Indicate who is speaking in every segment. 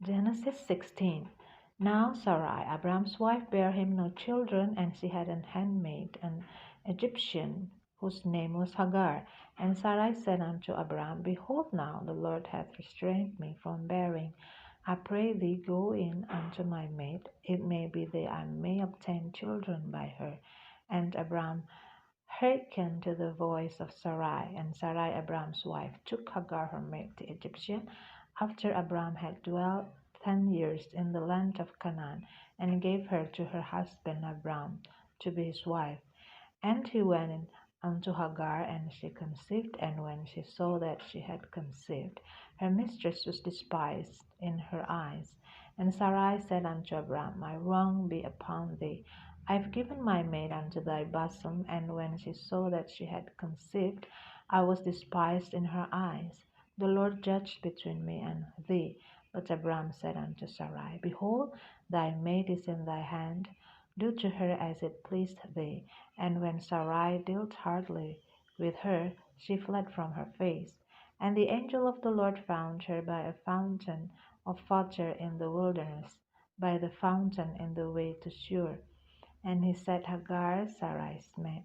Speaker 1: Genesis 16. Now Sarai, Abram's wife, bare him no children, and she had an handmaid, an Egyptian, whose name was Hagar. And Sarai said unto Abram, Behold, now the Lord hath restrained me from bearing. I pray thee, go in unto my maid. It may be that I may obtain children by her. And Abram hearkened to the voice of Sarai. And Sarai, Abram's wife, took Hagar her maid, the Egyptian, after Abram had dwelt 10 years in the land of Canaan, and gave her to her husband Abram to be his wife. And he went in unto Hagar, and she conceived, and when she saw that she had conceived, her mistress was despised in her eyes. And Sarai said unto Abram, My wrong be upon thee. I have given my maid unto thy bosom. And when she saw that she had conceived, I was despised in her eyes. The Lord judged between me and thee. But Abram said unto Sarai, Behold, thy maid is in thy hand. Do to her as it pleased thee. And when Sarai dealt hardly with her, she fled from her face. And the angel of the Lord found her by a fountain of water in the wilderness, by the fountain in the way to Shur. And he said, Hagar, Sarai's maid,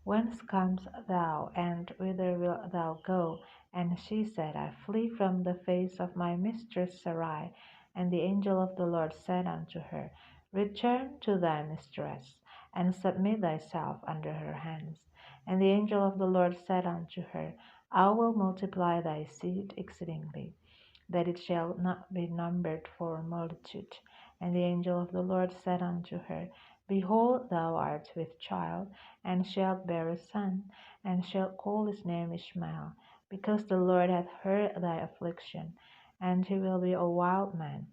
Speaker 1: Whence comest thou, and whither wilt thou go? And she said, I flee from the face of my mistress Sarai. And the angel of the Lord said unto her, Return to thy mistress, and submit thyself under her hands. And the angel of the Lord said unto her, I will multiply thy seed exceedingly, that it shall not be numbered for multitude. And the angel of the Lord said unto her, Behold, thou art with child, and shalt bear a son, and shalt call his name Ishmael, because the Lord hath heard thy affliction. And he will be a wild man.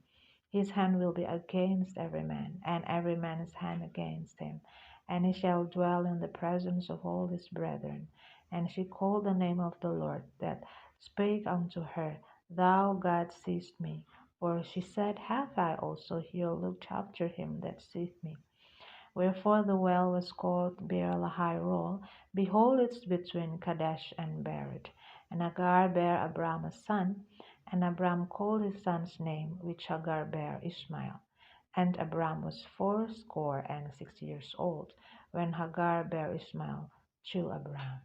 Speaker 1: His hand will be against every man, and every man's hand against him. And he shall dwell in the presence of all his brethren. And she called the name of the Lord that spake unto her, Thou God seest me. For she said, Have I also here looked after him that seeth me? Wherefore the well was called Beer Lahai Roi. Behold, it's between Kadesh and Bered. And Hagar bare Abram a son, and Abram called his son's name, which Hagar bare, Ishmael. And Abram was 80 and 6 years old, when Hagar bare Ishmael to Abram.